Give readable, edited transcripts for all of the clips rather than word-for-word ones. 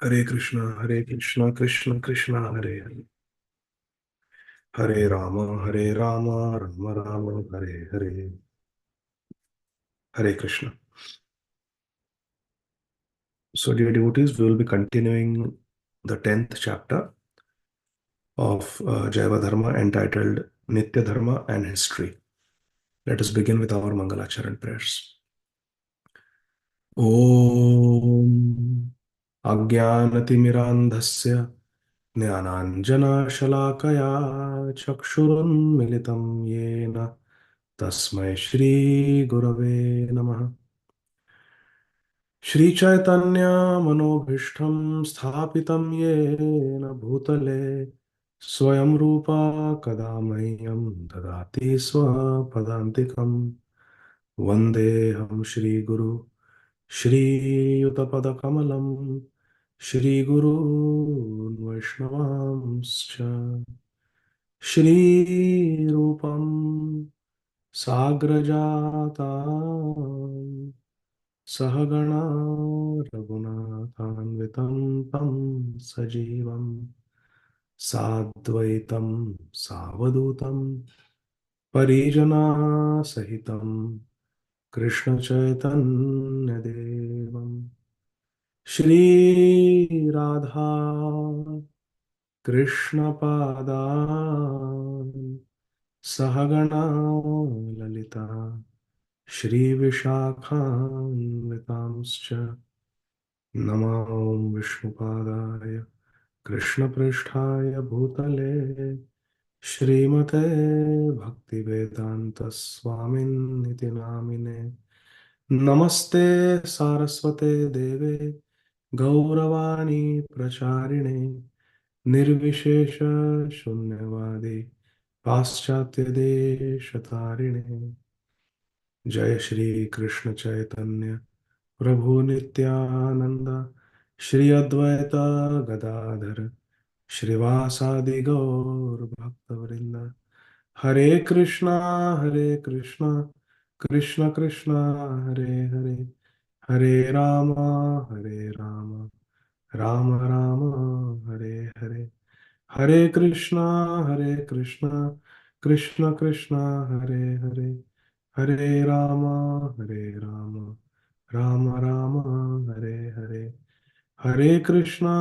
Hare Krishna, Krishna Krishna, Hare Hare. Hare Rama, Rama Rama, Hare Hare. Hare Krishna. So, dear devotees, we will be continuing the 10th chapter of Jaiva Dharma entitled Nitya Dharma and History. Let us begin with our Mangalacharan prayers. Om Ajnanatimirandhasya ज्ञानाञ्जनशलाकया चक्षुरुन्मिलितं येन तस्मै श्रीगुरवे नमः। श्रीचैतन्यमनोभीष्टं स्थापितं येन भूतले स्वयं रूपा कदा मह्यं ददाति स्वपदान्तिकम्। वन्देऽहं श्रीगुरु श्रीयुतपदकमलं श्रीगुरून् वैष्णवांश्च श्रीरूपं साग्रजातां सहगणा रघुनाथान्वितं तं सजीवं साद्वैतं सावधूतं परिजनासहितं कृष्णचैतन्यदेवं श्रीराधा कृष्णपादान् सहगणा ललिता श्रीविशाखान्वितांश्च नमो विष्णुपादाय कृष्णपृष्ठाय भूतले श्रीमते भक्तिवेदान्तस्वामिन्निति नामिने नमस्ते सारस्वते देवे गौरवाणी प्रचारिणे निर्विशेष शून्यवादी पाश्चात्य देशतारिणे जय श्री कृष्ण चैतन्य प्रभु नित्यानंद श्री अद्वैत गदाधर श्रीवासादि गौर भक्तवृंद हरे कृष्णा कृष्ण कृष्णा हरे हरे हरे राम राम राम हरे हरे हरे कृष्णा कृष्ण कृष्ण हरे हरे हरे राम राम राम हरे हरे हरे कृष्णा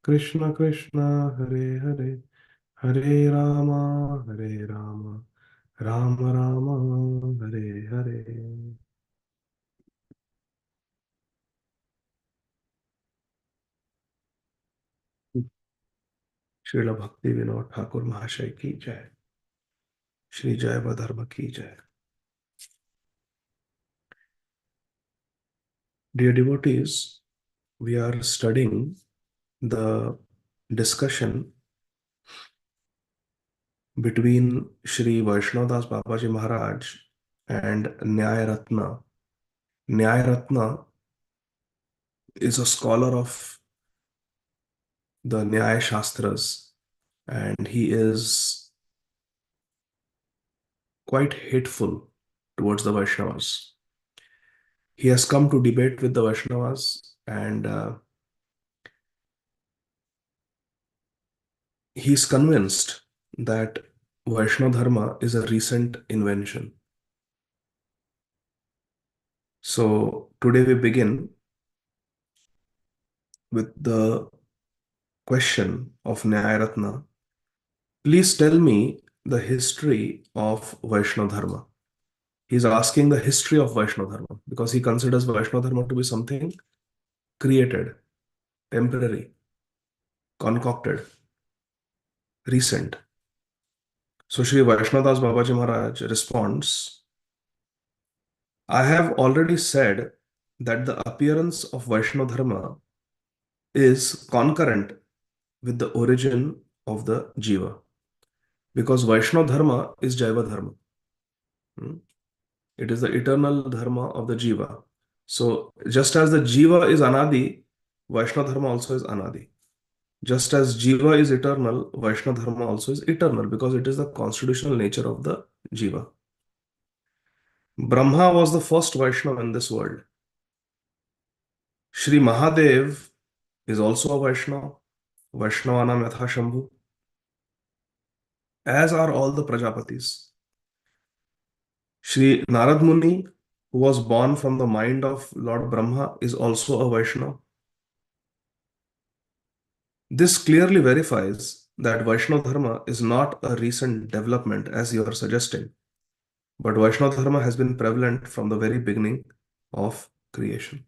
कृष्ण कृष्ण हरे हरे हरे राम राम राम हरे हरे। श्रील भक्ति विनोद ठाकुर महाशय की जय। श्री जैव धर्म की जय। Dear devotees, we are studying the discussion between Shri Vaishnav Das Babaji Maharaj and Nyaya Ratna. Nyaya Ratna is a scholar of the Nyaya Shastras, and he is quite hateful towards the Vaishnavas. He has come to debate with the Vaishnavas, and he is convinced that Vaishnava Dharma is a recent invention. So today we begin with the question of Nyaya. Please tell me the history of Vaishnava Dharma. He's asking the history of Vaishnava Dharma because he considers Vaishnava Dharma to be something created, temporary, concocted, recent. So Sri Vaishnava Das Babaji Maharaj responds, I have already said that the appearance of Vaishnava Dharma is concurrent with the origin of the Jiva. Because Vaishnava Dharma is Jaiva Dharma. It is the eternal Dharma of the Jiva. So, just as the Jiva is Anadi, Vaishnava Dharma also is Anadi. Just as Jiva is eternal, Vaishnava Dharma also is eternal because it is the constitutional nature of the Jiva. Brahma was the first Vaishnava in this world. Shri Mahadev is also a Vaishnava. Vaishnavanam Yatha Shambhu, as are all the Prajapatis. Shri Narad Muni, who was born from the mind of Lord Brahma, is also a Vaishnava. This clearly verifies that Vaishnava Dharma is not a recent development as you are suggesting, but Vaishnava Dharma has been prevalent from the very beginning of creation.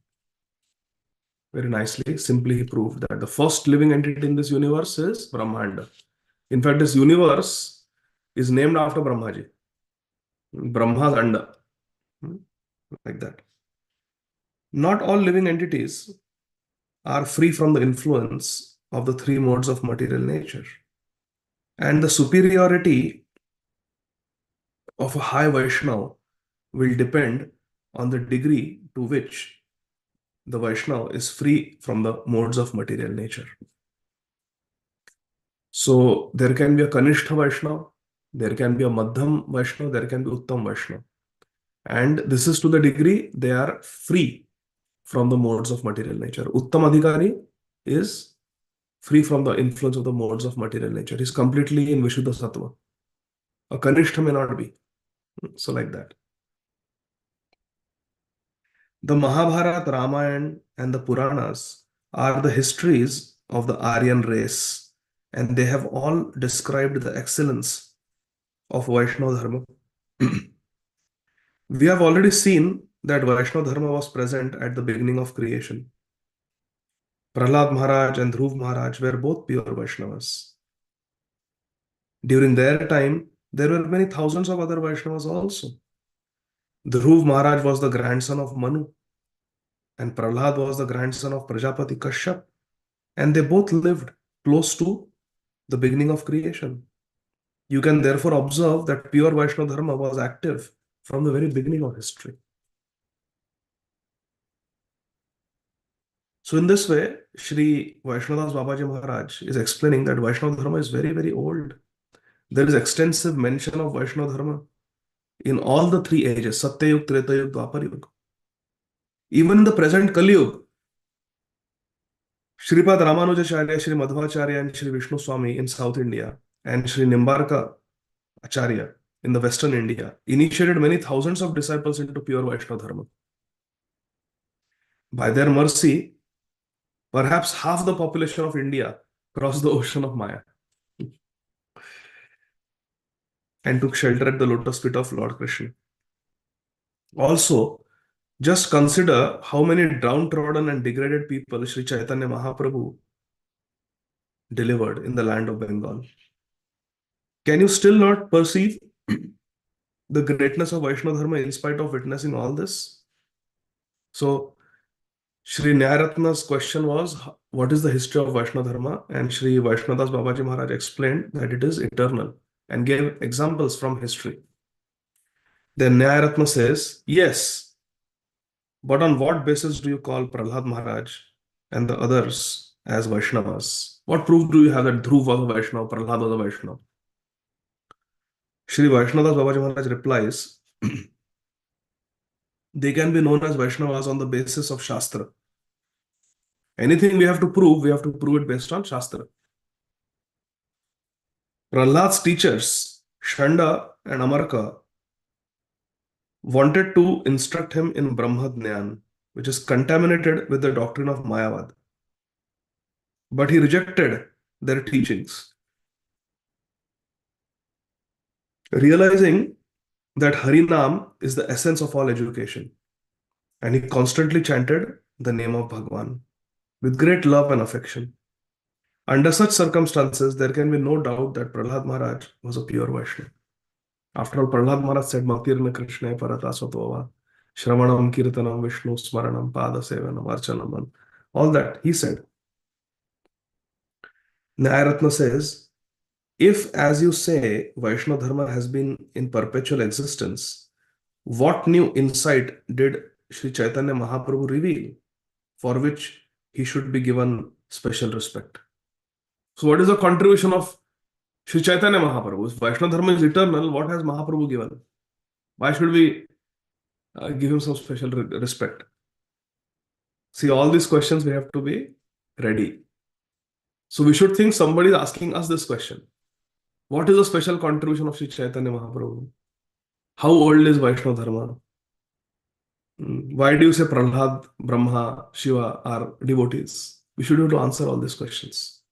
Very nicely, simply he proved that the first living entity in this universe is Brahmanda. In fact, this universe is named after Brahmaji. Brahma's Anda. Like that. Not all living entities are free from the influence of the three modes of material nature. And the superiority of a high Vaishnava will depend on the degree to which the Vaishnava is free from the modes of material nature. So there can be a Kanishtha Vaishnava, there can be a Madhyam Vaishnava, there can be Uttam Vaishnava. And this is to the degree they are free from the modes of material nature. Uttam Adhikari is free from the influence of the modes of material nature. He's completely in Vishuddha Sattva. A Kanishtha may not be. So like that. The Mahabharata, Ramayana, and the Puranas are the histories of the Aryan race, and they have all described the excellence of Vaishnava Dharma. We have already seen that Vaishnava Dharma was present at the beginning of creation. Prahlad Maharaj and Dhruv Maharaj were both pure Vaishnavas. During their time, there were many thousands of other Vaishnavas also. Dhruv Maharaj was the grandson of Manu, and Prahlad was the grandson of Prajapati Kashyap, and they both lived close to the beginning of creation. You can therefore observe that pure Vaishnava Dharma was active from the very beginning of history. So in this way, Shri Vaishnadas Babaji Maharaj is explaining that Vaishnava Dharma is very, very old. There is extensive mention of Vaishnava Dharma in all the three ages, Satya Yug, Treta Yug, Dwapar Yug. Even in the present Kali Yug, Shripad Ramanujacharya, Shri Madhvacharya, and Shri Vishnu Swami in South India, and Shri Nimbarka Acharya in the Western India, initiated many thousands of disciples into pure Vaishnava Dharma. By their mercy, perhaps half the population of India crossed the ocean of Maya and took shelter at the lotus feet of Lord Krishna. Also, just consider how many downtrodden and degraded people Sri Chaitanya Mahaprabhu delivered in the land of Bengal. Can you still not perceive the greatness of Vaishnava Dharma in spite of witnessing all this? So, Shri Nyayaratna's question was, what is the history of Vaishnava Dharma? And Shri Vaishnadas Babaji Maharaj explained that it is eternal and gave examples from history. Then Nyayaratna says, yes, but on what basis do you call Prahlad Maharaj and the others as Vaishnavas? What proof do you have that Dhruv was a Vaishnava, Prahlad was a Vaishnava? Shri Vaishnadas Babaji Maharaj replies, they can be known as Vaishnavas on the basis of Shastra. Anything we have to prove it based on Shastra. Prahlad's teachers, Shanda and Amarka, wanted to instruct him in Brahma Jnana, which is contaminated with the doctrine of Mayavad. But he rejected their teachings, realizing that Harinam is the essence of all education. And he constantly chanted the name of Bhagwan with great love and affection. Under such circumstances, there can be no doubt that Prahlad Maharaj was a pure Vaishnava. After all, Prahlad Maharaj said, Matirna Krishna Paratasvatova, Shravanam Kirtanam Vishnu Smaranam Pada Sevanam Archanam. All that he said. Nyayaratna says, if, as you say, Vaishnava Dharma has been in perpetual existence, what new insight did Sri Chaitanya Mahaprabhu reveal for which he should be given special respect? So what is the contribution of Sri Chaitanya Mahaprabhu? If Vaishnava Dharma is eternal, what has Mahaprabhu given? Why should we give him some special respect? See, all these questions we have to be ready. So we should think somebody is asking us this question. What is the special contribution of Sri Chaitanya Mahaprabhu? How old is Vaishnava Dharma? Why do you say Prahlad, Brahma, Shiva are devotees? We should have to answer all these questions.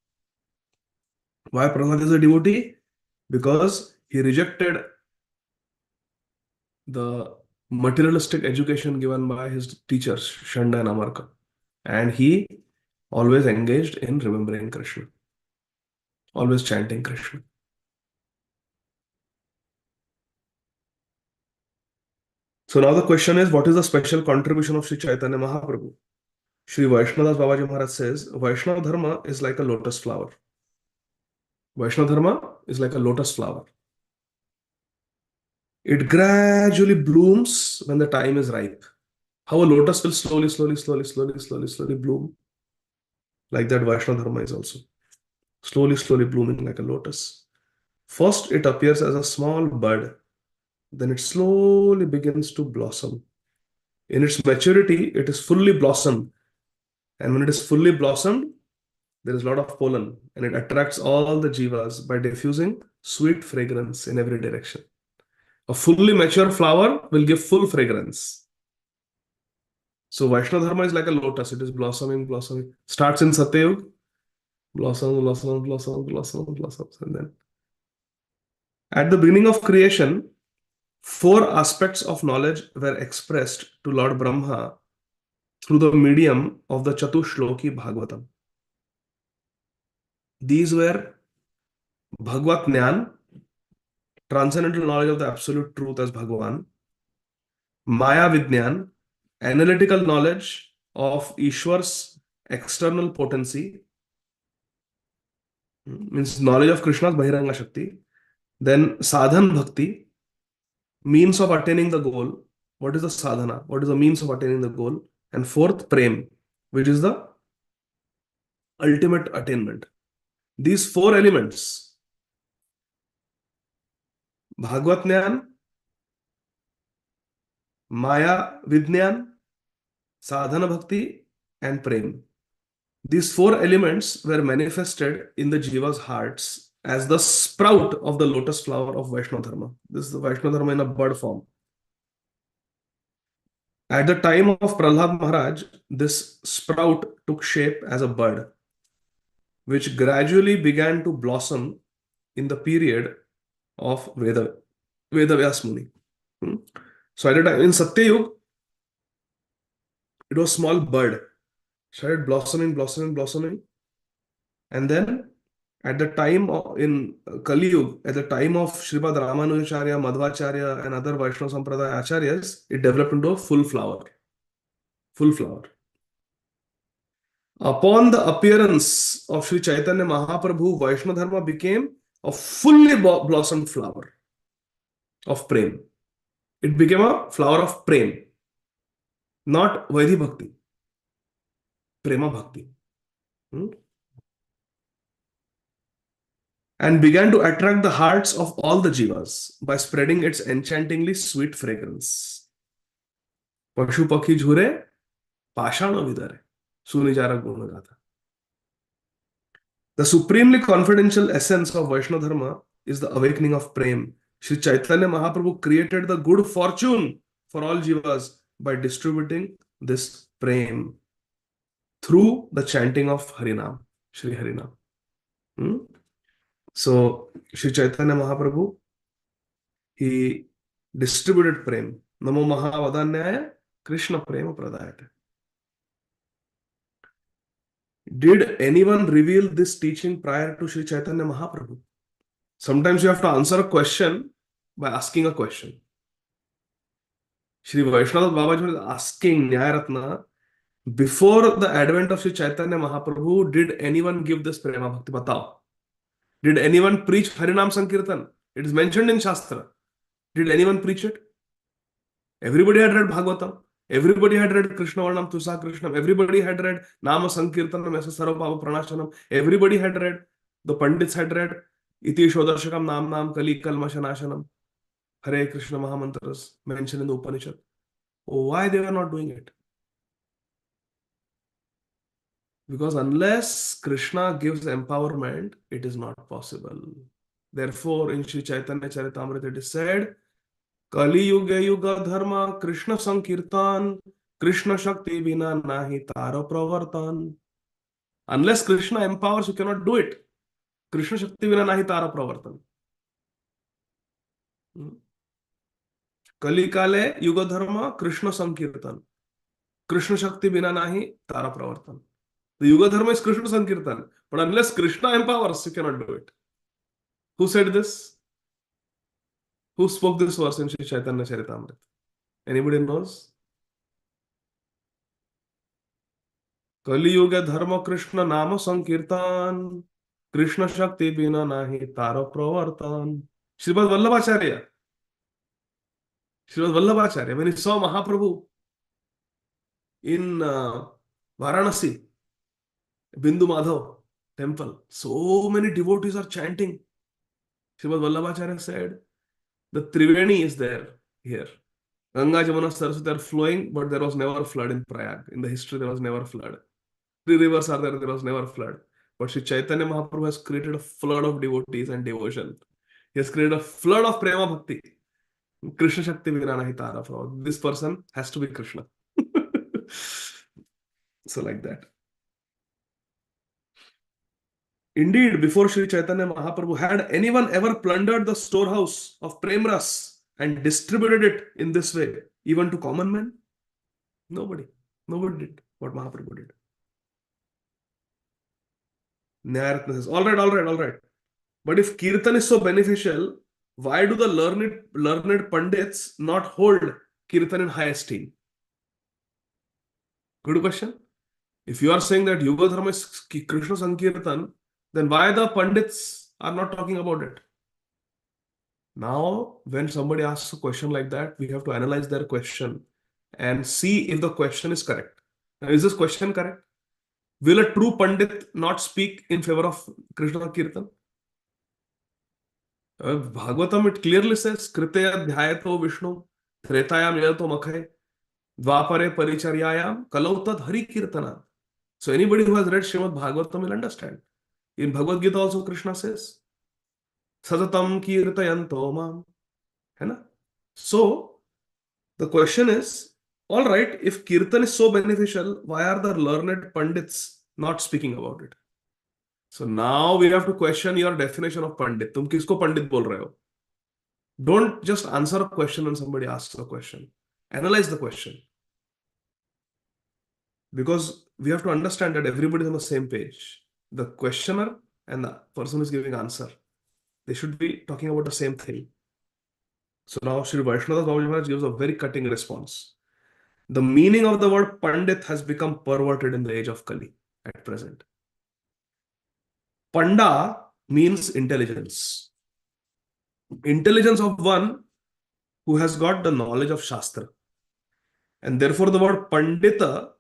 Why Prahlad is a devotee? Because he rejected the materialistic education given by his teachers, Shanda and Amarka. And he always engaged in remembering Krishna, always chanting Krishna. So now the question is, what is the special contribution of Sri Chaitanya Mahaprabhu? Sri Vaishnadas Babaji Maharaj says, Vaishnava Dharma is like a lotus flower. Vaishnava Dharma is like a lotus flower. It gradually blooms when the time is ripe. How a lotus will slowly bloom. Like that, Vaishnava Dharma is also slowly blooming like a lotus. First, it appears as a small bud. Then it slowly begins to blossom. In its maturity, it is fully blossomed. And when it is fully blossomed, there is a lot of pollen and it attracts all the jivas by diffusing sweet fragrance in every direction. A fully mature flower will give full fragrance. So Vaishnava Dharma is like a lotus. It is blossoming. Starts in Satyayug, blossoms. And then at the beginning of creation, 4 aspects of knowledge were expressed to Lord Brahma through the medium of the Chatushloki Bhagavatam. These were Bhagavad Jnana, transcendental knowledge of the absolute truth as Bhagavan; Maya Vidnyan, analytical knowledge of Ishwar's external potency, means knowledge of Krishna's Bahiranga Shakti; then Sadhan Bhakti, means of attaining the goal. What is the sadhana? What is the means of attaining the goal? And fourth, Prem, which is the ultimate attainment. These 4 elements, Bhagavad Jnana, Maya Vidnyan, Sadhana Bhakti, and Prem. These 4 elements were manifested in the Jiva's hearts as the sprout of the lotus flower of Vaishnava Dharma. This is the Vaishnava Dharma in a bud form. At the time of Prahlad Maharaj, this sprout took shape as a bud, which gradually began to blossom in the period of Vedavyas Muni. So at the time in Satyayug, it was small bud, started blossoming. And then at the time in Kali Yuga, at the time of Srimad Ramanujacharya, Madhvacharya, and other Vaishnava Sampradaya Acharyas, it developed into a full flower. Upon the appearance of Sri Chaitanya Mahaprabhu, Vaishnava Dharma became a fully blossomed flower of Prem. It became a flower of Prem, not Vaidhi Bhakti, Prema Bhakti. And began to attract the hearts of all the jivas by spreading its enchantingly sweet fragrance. Pashu Pakhi Jhure, Pashana Vidare, Sunijara Gunagata. The supremely confidential essence of Vaishnava Dharma is the awakening of Prem. Sri Chaitanya Mahaprabhu created the good fortune for all jivas by distributing this Prem through the chanting of Harinam, Sri Harinam. So, Sri Chaitanya Mahaprabhu, he distributed Prem. Namo Mahavadanyaya Krishna Prema Pradayate. Did anyone reveal this teaching prior to Sri Chaitanya Mahaprabhu? Sometimes you have to answer a question by asking a question. Sri Vaishnava Babaji was asking Nyayaratna, before the advent of Sri Chaitanya Mahaprabhu, did anyone give this Prema Bhakti? Batao. Did anyone preach Harinam Sankirtan? It is mentioned in Shastra. Did anyone preach it? Everybody had read Bhagavatam. Everybody had read Krishna Varnam Tusa Krishnam. Everybody had read Nama Sankirtanam Esa Sarvabhava Pranashanam. Everybody had read, the Pandits had read Iti Shodarshakam Nam Nam Kali Kalmashanashanam. Hare Krishna Mahamantras mentioned in the Upanishad. Why they were not doing it? Because unless Krishna gives empowerment, it is not possible. Therefore, in Sri Chaitanya Charitamrita, it is said, Kali Yuga Yuga Dharma Krishna Sankirtan Krishna Shakti Vina Nahi Tara Pravartan. Unless Krishna empowers, you cannot do it. Krishna Shakti Vina Nahi Tara Pravartan. Kali Kale Yuga Dharma Krishna Sankirtan Krishna Shakti Vina Nahi Tara Pravartan. The Yuga Dharma is Krishna Sankirtan, but unless Krishna empowers, you cannot do it. Who said this? Who spoke this verse in Sri Chaitanya Charitamrita? Anybody knows? Kali Yuga Dharma Krishna Nama Sankirtan Krishna Shakti Bina Nahi Tara Pravartan. Srimad Vallabhacharya. Srimad Vallabhacharya, when he saw Mahaprabhu in Varanasi, Bindu Madhav temple, so many devotees are chanting. Srimad Vallabhacharya said, the Triveni is there here. Ganga, Jamuna, Saraswati are flowing, but there was never flood in Prayag. In the history, there was never flood. Three rivers are there, there was never flood. But Sri Chaitanya Mahaprabhu has created a flood of devotees and devotion. He has created a flood of prema bhakti. Krishna Shakti Virana Hitara. This person has to be Krishna. So like that. Indeed, before Sri Chaitanya Mahaprabhu, had anyone ever plundered the storehouse of Premras and distributed it in this way, even to common men? Nobody. Nobody did what Mahaprabhu did. Nyayaratna says, all right. But if Kirtan is so beneficial, why do the learned Pandits not hold Kirtan in high esteem? Good question. If you are saying that Yuga Dharma is Krishna Sankirtan, then why the Pandits are not talking about it? Now, when somebody asks a question like that, we have to analyze their question and see if the question is correct. Now, is this question correct? Will a true Pandit not speak in favor of Krishna Sankirtan? Bhagavatam, it clearly says, Kriteya dhyayato Vishnu, Tretayam yato makhe, Dvapare paricharyayam, Kalautad Hari Kirtana. So anybody who has read Srimad Bhagavatam will understand. In Bhagavad Gita also Krishna says, Satatam kirtayanto mam. है ना? So the question is, all right, if Kirtan is so beneficial, why are the learned Pandits not speaking about it? So now we have to question your definition of Pandit. तुम किसको पंडित बोल रहे हो? Don't just answer a question when somebody asks a question. Analyze the question. Because we have to understand that everybody is on the same page. The questioner and the person who is giving answer. They should be talking about the same thing. So now Sri Vaishnava Maharaj gives a very cutting response. The meaning of the word Pandit has become perverted in the age of Kali at present. Panda means intelligence. Intelligence of one who has got the knowledge of Shastra. And therefore the word Pandita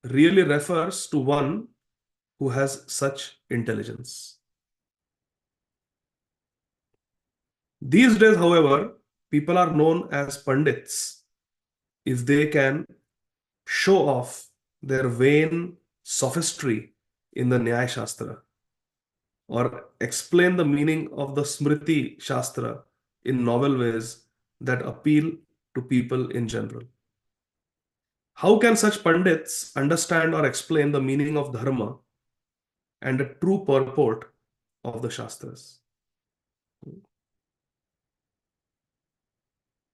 really refers to one who has such intelligence. These days, however, people are known as Pandits if they can show off their vain sophistry in the Nyaya Shastra or explain the meaning of the Smriti Shastra in novel ways that appeal to people in general. How can such Pandits understand or explain the meaning of Dharma and the true purport of the Shastras?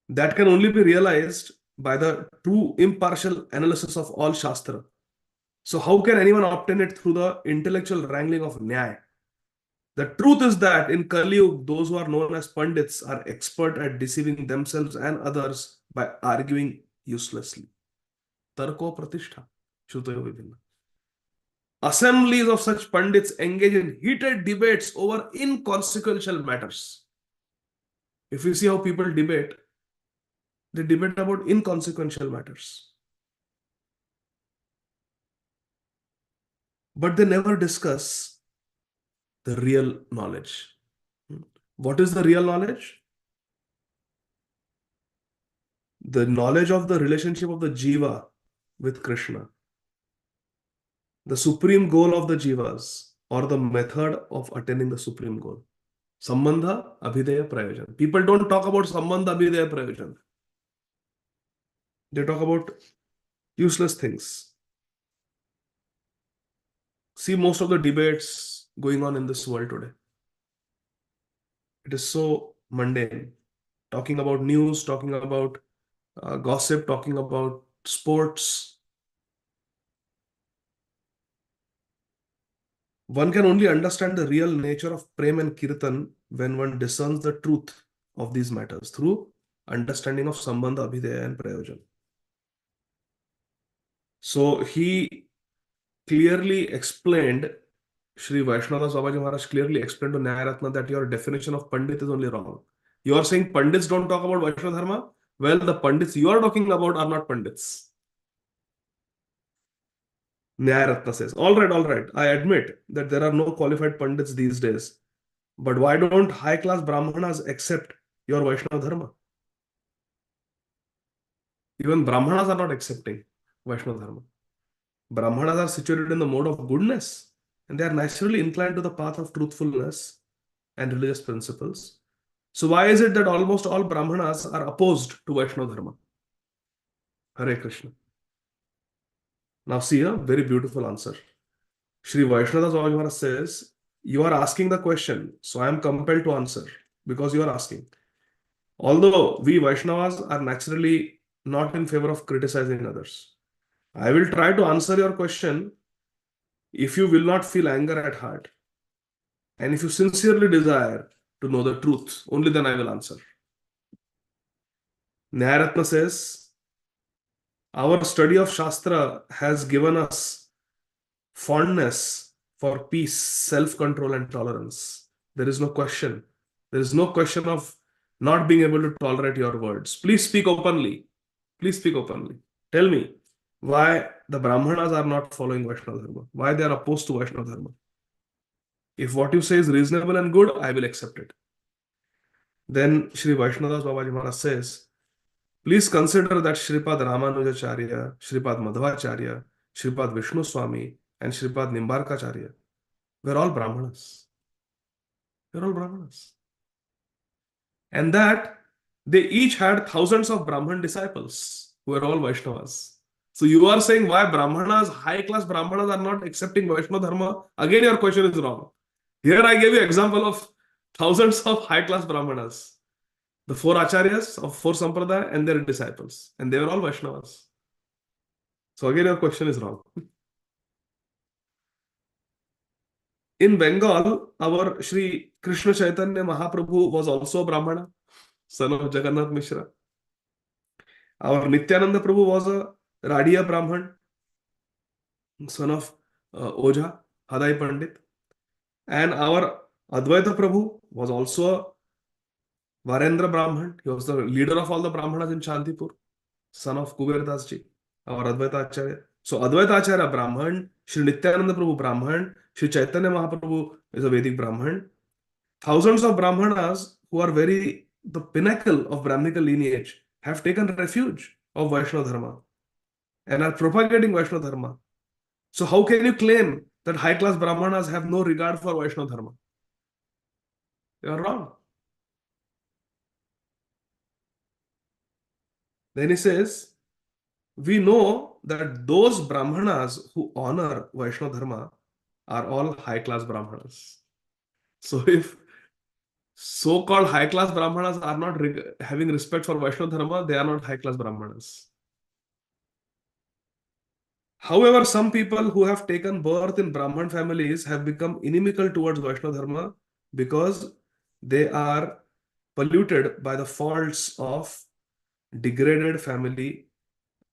That can only be realized by the true impartial analysis of all Shastra. So how can anyone obtain it through the intellectual wrangling of Nyaya? The truth is that in Kali Yuga, those who are known as Pandits are expert at deceiving themselves and others by arguing uselessly. Tarko Pratishtha, Shrutoyo Vibhinna. Assemblies of such Pandits engage in heated debates over inconsequential matters. If you see how people debate, they debate about inconsequential matters. But they never discuss the real knowledge. What is the real knowledge? The knowledge of the relationship of the Jiva with Krishna. the supreme goal of the jivas or the method of attaining the supreme goal. Sambandha, Abhideya, Prayojan. People don't talk about Sambandha, Abhideya, Prayojan. They talk about useless things. See most of the debates going on in this world today. It is so mundane. Talking about news, talking about gossip, talking about sports. One can only understand the real nature of Prem and Kirtan when one discerns the truth of these matters through understanding of Sambandha, Abhideya, and Prayojan. So he clearly explained, Sri Vaishnava Babaji Maharaj clearly explained to Nyayaratna that your definition of Pandit is only wrong. You are saying Pandits don't talk about Vaishnava Dharma? Well, the Pandits you are talking about are not Pandits. Nyayaratna says, all right, I admit that there are no qualified Pandits these days. But why don't high-class Brahmanas accept your Vaishnava Dharma? Even Brahmanas are not accepting Vaishnava Dharma. Brahmanas are situated in the mode of goodness, and they are naturally inclined to the path of truthfulness and religious principles. So why is it that almost all Brahmanas are opposed to Vaishnava Dharma? Hare Krishna. Now see a very beautiful answer. Sri Vaishnava Swami says, you are asking the question, so I am compelled to answer because you are asking. Although we Vaishnavas are naturally not in favor of criticizing others, I will try to answer your question if you will not feel anger at heart. And if you sincerely desire to know the truth, only then I will answer. Nyayaratna says, our study of Shastra has given us fondness for peace, self-control, and tolerance. There is no question. There is no question of not being able to tolerate your words. Please speak openly. Please speak openly. Tell me why the Brahmanas are not following Vaishnava Dharma, why they are opposed to Vaishnava Dharma. If what you say is reasonable and good, I will accept it. Then Sri Vaishnava Babaji Maharaj says, please consider that Shripad Ramanujacharya, Shripad Madhvacharya, Shripad Vishnu Swami, and Shripad Nimbarkacharya were all Brahmanas. They're all Brahmanas. And that they each had thousands of Brahman disciples who were all Vaishnavas. So you are saying why Brahmanas, high-class Brahmanas are not accepting Vaishnava Dharma? Again, your question is wrong. Here I gave you example of thousands of high-class Brahmanas. The four Acharyas of four Sampradaya and their disciples. And they were all Vaishnavas. So again, your question is wrong. In Bengal, our Sri Krishna Chaitanya Mahaprabhu was also a Brahmana, son of Jagannath Mishra. Our Nityananda Prabhu was a Radiya Brahman, son of Ojha, Hadai Pandit. And our Advaita Prabhu was also a Varendra Brahman. He was the leader of all the Brahmanas in Shantipur, son of Kuber Das ji, our Advaita Acharya. So Advaita Acharya Brahman, Sri Nityananda Prabhu Brahman, Sri Chaitanya Mahaprabhu is a Vedic Brahman. Thousands of Brahmanas who are the pinnacle of Brahminical lineage have taken refuge of Vaishnava Dharma and are propagating Vaishnava Dharma. So how can you claim that high-class Brahmanas have no regard for Vaishnava Dharma? You are wrong. Then he says, we know that those Brahmanas who honor Vaishnava Dharma are all high-class Brahmanas. So if so-called high-class Brahmanas are not having respect for Vaishnava Dharma, they are not high-class Brahmanas. However, some people who have taken birth in Brahman families have become inimical towards Vaishnava Dharma because they are polluted by the faults of degraded family,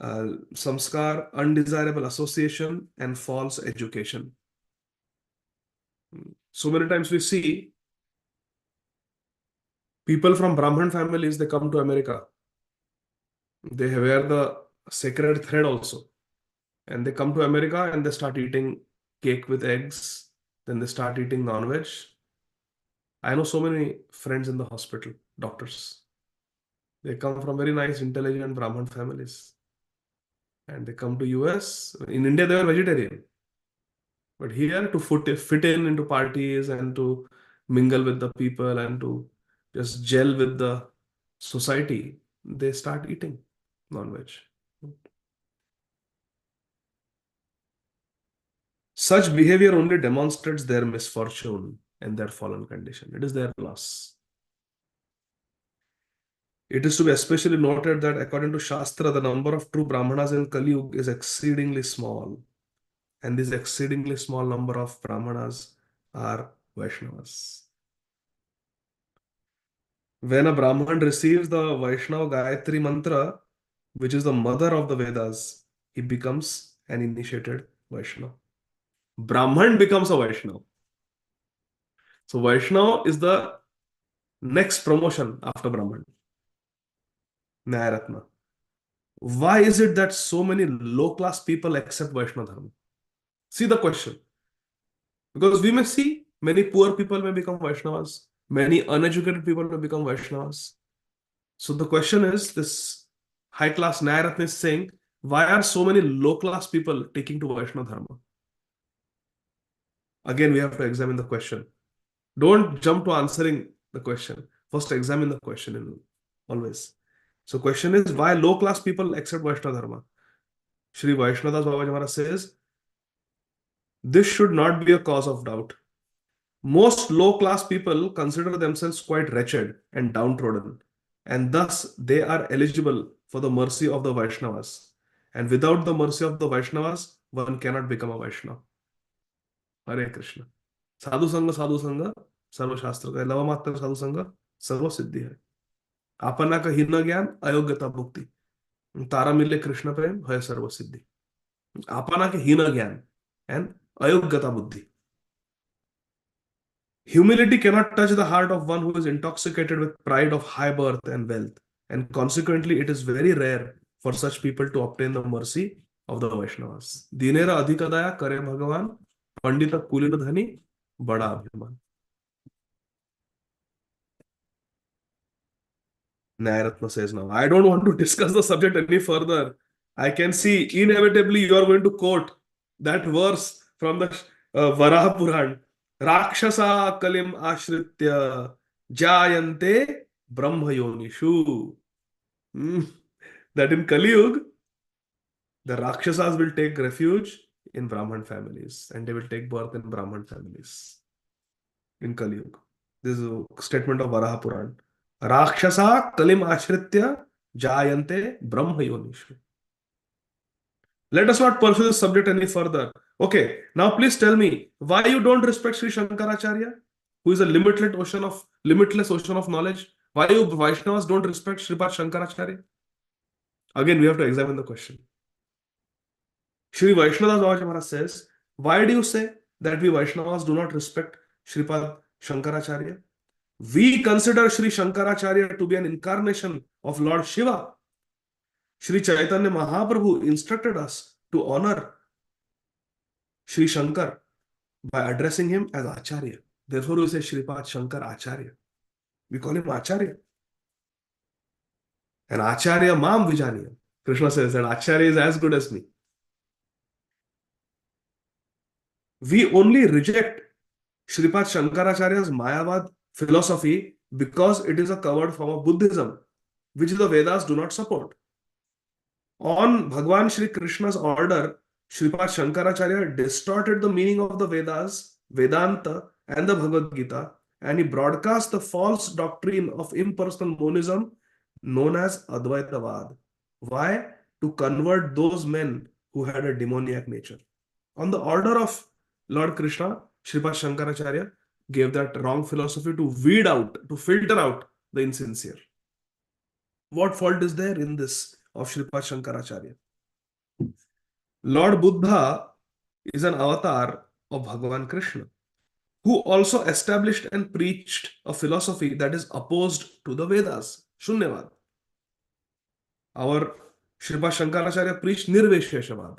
samskar, undesirable association, and false education. So many times we see people from Brahman families, they come to America. They wear the sacred thread also. And they come to America and they start eating cake with eggs. Then they start eating non-veg. I know so many friends in the hospital, doctors. They come from very nice, intelligent Brahman families. And they come to US. In India, they were vegetarian. But here to fit in into parties and to mingle with the people and to just gel with the society, they start eating non-veg. Such behavior only demonstrates their misfortune and their fallen condition. It is their loss. It is to be especially noted that according to Shastra, the number of true Brahmanas in Kali Yuga is exceedingly small. And this exceedingly small number of Brahmanas are Vaishnavas. When a Brahman receives the Vaishnava Gayatri mantra, which is the mother of the Vedas, he becomes an initiated Vaishnava. Brahman becomes a Vaishnava. So Vaishnava is the next promotion after Brahman. Nyayaratna. Why is it that so many low-class people accept Vaishnava Dharma? See the question. Because we may see many poor people may become Vaishnavas, many uneducated people may become Vaishnavas. So the question is, this high-class Nyayaratna is saying, why are so many low-class people taking to Vaishnava Dharma? Again, we have to examine the question. Don't jump to answering the question. First, examine the question always. So question is, why low-class people accept Vaishnava Dharma? Shri Vaishnadas Babaji Maharaj says, this should not be a cause of doubt. Most low-class people consider themselves quite wretched and downtrodden, and thus they are eligible for the mercy of the Vaishnavas. And without the mercy of the Vaishnavas, one cannot become a Vaishnava. Hare Krishna. Sadhu Sangha, Sarva Shastra ka lava matra sadhu sangha, sarva siddhi hai. Apana ka hina gyan, ayogyata bhukti. Tara mille Krishna prem, hai sarva siddhi. Apana ka hina gyan and ayogyata buddhi. Humility cannot touch the heart of one who is intoxicated with pride of high birth and wealth, and consequently, it is very rare for such people to obtain the mercy of the Vaishnavas. Dinera adhikadaya kare Bhagavan, Pandita Kulila Dhani, Bada Abhiman. Nyayaratna says now, I don't want to discuss the subject any further. I can see inevitably you are going to quote that verse from the Varaha Puran. Rakshasa kalim ashritya jayante brahma yonishu. That in Kali Yuga, the Rakshasas will take refuge in Brahman families and they will take birth in Brahman families in Kali Yuga. This is a statement of Varaha Puran. Rakshasa kalim ashritya jayante brahma yonishu. Let us not pursue this subject any further. Okay, now please tell me why you don't respect Sri Shankaracharya, who is a limitless ocean of knowledge. Why you Vaishnavas don't respect Sripad Shankaracharya? Again, we have to examine the question. Shri Vaishnava Babaji Maharaj says, why do you say that we Vaishnavas do not respect Sripad Shankaracharya? We consider Sri Shankaracharya to be an incarnation of Lord Shiva. Sri Chaitanya Mahaprabhu instructed us to honor Sri Shankar by addressing him as Acharya. Therefore, we say Sripad Shankar Acharya. We call him Acharya. And Acharya Mam Vijaniya. Krishna says that Acharya is as good as me. We only reject Sripad Shankaracharya's Mayavad philosophy because it is a covered form of Buddhism, which the Vedas do not support. On Bhagwan Shri Krishna's order, Sripad Shankaracharya distorted the meaning of the Vedas, Vedanta, and the Bhagavad Gita, and he broadcast the false doctrine of impersonal monism known as Advaitavad. Why? To convert those men who had a demoniac nature. On the order of Lord Krishna, Sripad Shankaracharya gave that wrong philosophy to weed out, to filter out the insincere. What fault is there in this of Sripad Shankaracharya? Lord Buddha is an avatar of Bhagavan Krishna, who also established and preached a philosophy that is opposed to the Vedas, Shunyavad. Our Sripad Shankaracharya preached Nirvesheshavad,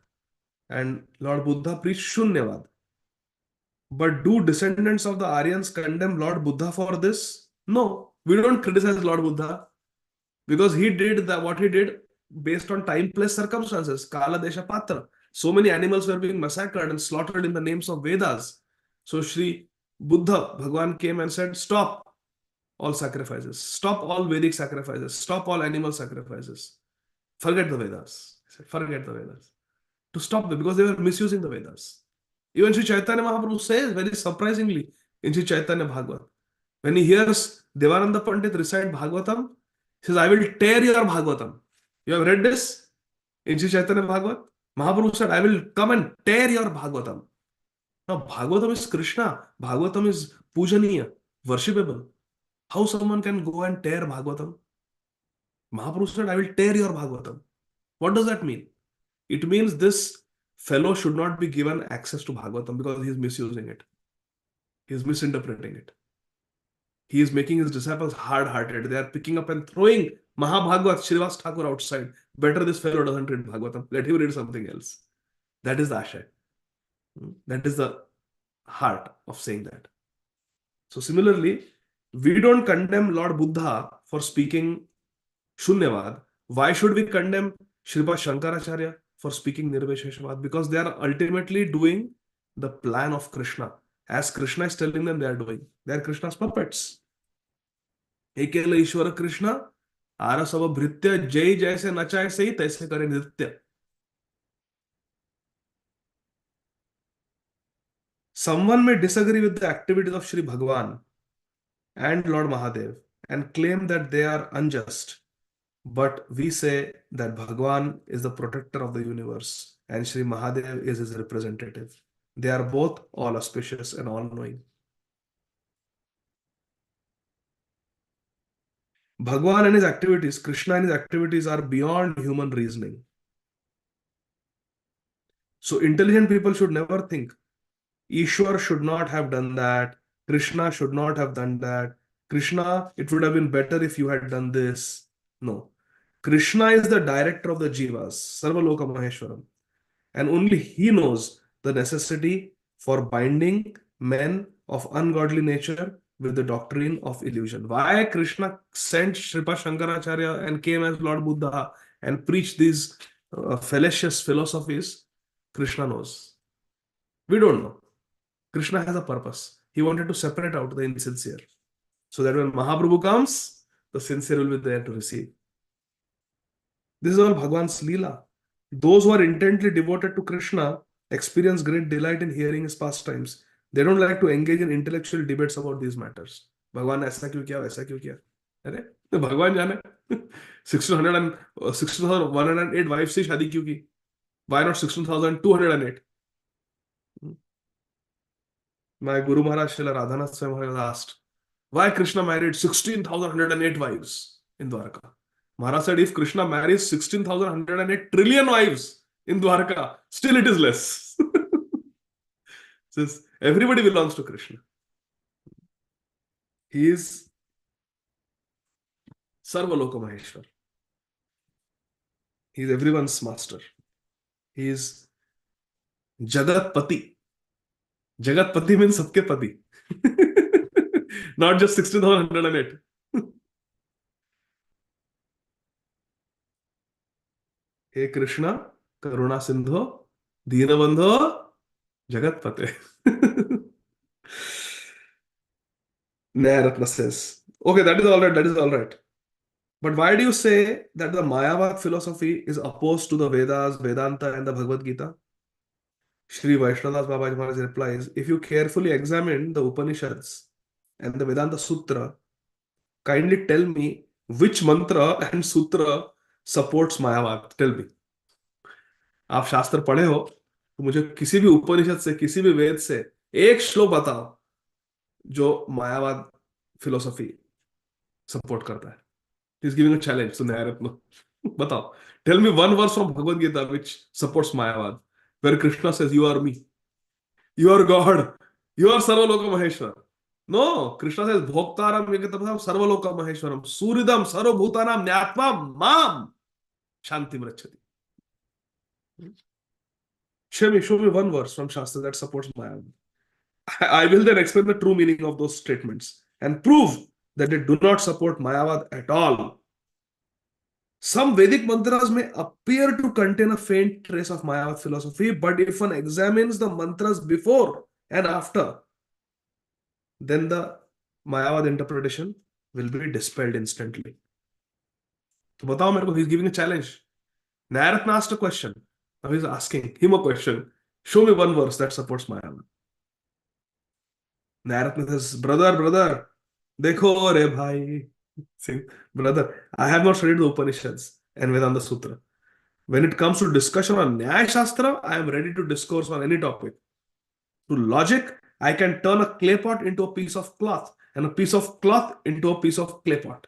and Lord Buddha preached Shunyavad. But do descendants of the Aryans condemn Lord Buddha for this? No, we don't criticize Lord Buddha because he did what he did based on time, place, circumstances, Kala Desha Patra. So many animals were being massacred and slaughtered in the names of Vedas. So Sri Buddha, Bhagwan came and said, stop all sacrifices, stop all Vedic sacrifices, stop all animal sacrifices. Forget the Vedas. He said, forget the Vedas. To stop them because they were misusing the Vedas. Even Sri Chaitanya Mahaprabhu says very surprisingly in Sri Chaitanya Bhagavat, when he hears Devananda Pandit recite Bhagavatam, he says, I will tear your Bhagavatam. You have read this in Sri Chaitanya Bhagavat? Mahaprabhu said, I will come and tear your Bhagavatam. Now, Bhagavatam is Krishna. Bhagavatam is Pujaniya, worshipable. How someone can go and tear Bhagavatam? Mahaprabhu said, I will tear your Bhagavatam. What does that mean? It means this fellow should not be given access to Bhagavatam because he is misusing it. He is misinterpreting it. He is making his disciples hard-hearted. They are picking up and throwing Mahabhagavat, Srivas Thakur outside. Better this fellow doesn't read Bhagavatam. Let him read something else. That is the ashay. That is the heart of saying that. So similarly, we don't condemn Lord Buddha for speaking Shunyavad. Why should we condemn Sripad Shankaracharya for speaking Nirvisheshavad? Because they are ultimately doing the plan of Krishna. As Krishna is telling them, they are doing. They are Krishna's puppets. Ekela Ishwara Krishna, Arasava Bhritya, Jai Jaise Nachaye Sahi, Taise Kare Nritya. Someone may disagree with the activities of Sri Bhagavan and Lord Mahadev and claim that they are unjust. But we say that Bhagavan is the protector of the universe and Sri Mahadev is his representative. They are both all auspicious and all-knowing. Bhagavan and his activities, Krishna and his activities are beyond human reasoning. So intelligent people should never think, Ishwar should not have done that, Krishna should not have done that, Krishna, it would have been better if you had done this. No. Krishna is the director of the Jivas, Sarvaloka Maheshwaram. And only he knows the necessity for binding men of ungodly nature with the doctrine of illusion. Why Krishna sent Sripad Shankaracharya and came as Lord Buddha and preached these fallacious philosophies, Krishna knows. We don't know. Krishna has a purpose. He wanted to separate out the insincere. So that when Mahaprabhu comes, the sincere will be there to receive. This is all Bhagwan's Leela. Those who are intently devoted to Krishna experience great delight in hearing his pastimes. They don't like to engage in intellectual debates about these matters. Bhagwan ऐसा क्यों किया, वैसा क्यों किया? अरे भगवान जाने 16,108 wives से शादी क्यों की? Why not 16,208? My Guru Maharaj Srila Radhanath Swami was asked, why Krishna married 16,108 wives in Dwarka? Maharaj said, if Krishna marries 16,108 trillion wives in Dwarka, still it is less. Since everybody belongs to Krishna. He is Sarvaloka Maheshwar. He is everyone's master. He is Jagat Pati. Jagat Pati means sabke pati. Not just 16,108. Hey Krishna, Karuna Sindho, Deenabandho, Jagat Pate. Nyayaratna says, okay, that is all right, that is all right. But why do you say that the Mayavad philosophy is opposed to the Vedas, Vedanta, and the Bhagavad Gita? Sri Vaishnadas Babaji Maharaj replies, if you carefully examine the Upanishads and the Vedanta Sutra, kindly tell me which mantra and sutra supports Mayavad. Tell me. आप शास्त्र पढ़े हो तो मुझे किसी भी उपनिषद से, किसी भी वेद से एक श्लोक बताओ जो मायावाद फिलोसफी सपोर्ट करता है. He's giving a challenge to Nyayaratna. Batao. Tell me one verse from Bhagavad Gita which supports Mayavad, where Krishna says, you are me. You are God. You are Sarvaloka Maheshwar. No, Krishna says, Bhoktaram Yagatabham Sarvaloka Maheshwaram. Suridam Sarvabhutanam Nyatma Mam Shanti Mrachati. Show me one verse from Shastra that supports Mayavad. I will then explain the true meaning of those statements and prove that they do not support Mayavad at all. Some Vedic mantras may appear to contain a faint trace of Mayavad philosophy, but if one examines the mantras before and after, then the Mayavad interpretation will be dispelled instantly. तो बताओ मेरे को, he's giving a challenge. Narayana asked a question. Now he's asking him a question. Show me one verse that supports Mayavad. Narayana says, brother, देखो रे भाई. See, brother, I have not studied the Upanishads and Vedanta Sutra. When it comes to discussion on Nyaya Shastra, I am ready to discourse on any topic. To logic, I can turn a clay pot into a piece of cloth and a piece of cloth into a piece of clay pot.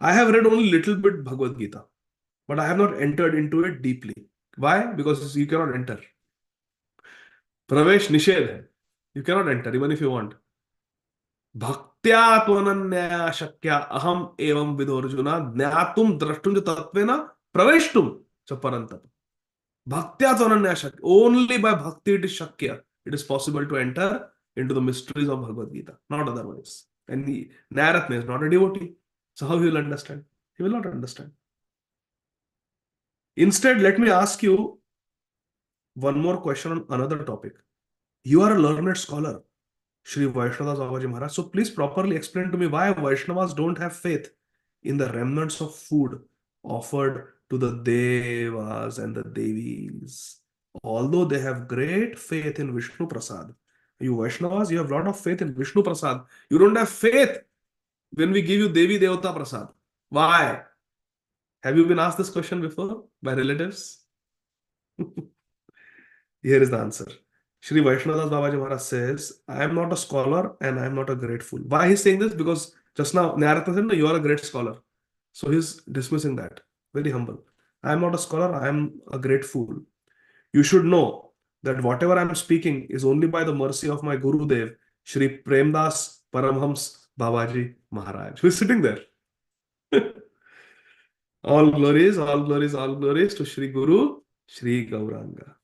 I have read only little bit Bhagavad Gita, but I have not entered into it deeply. Why? Because you cannot enter. Pravesh Nishedh hai. You cannot enter even if you want. भक्त्या त्वनन्या शक्या अहम एवं विदोर्जुना ज्ञातुम द्रष्टुम च तत्वेन प्रवेष्टुम च परन्तप. Bhaktya Tananya Shakya. Only by bhakti it is Shakya. It is possible to enter into the mysteries of Bhagavad Gita, not otherwise. And Naratna is not a devotee. So how he will understand? He will not understand. Instead, let me ask you one more question on another topic. You are a learned scholar, Shri Vaishnava Babaji Maharaj. So please properly explain to me why Vaishnavas don't have faith in the remnants of food offered to the Devas and the Devis, although they have great faith in Vishnu Prasad. You Vaishnavas, you have a lot of faith in Vishnu Prasad. You don't have faith when we give you Devi Devata Prasad. Why? Have you been asked this question before by relatives? Here is the answer. Shri Vaishnadas Babaji Maharaj says, I am not a scholar and I am not a great fool. Why he's saying this? Because just now Narayana said, no, you are a great scholar. So he's dismissing that. Very humble. I am not a scholar, I am a great fool. You should know that whatever I am speaking is only by the mercy of my Guru Dev, Shri Premdas Paramhams Babaji Maharaj, who is sitting there. All glories, all glories, all glories to Shri Guru, Shri Gauranga.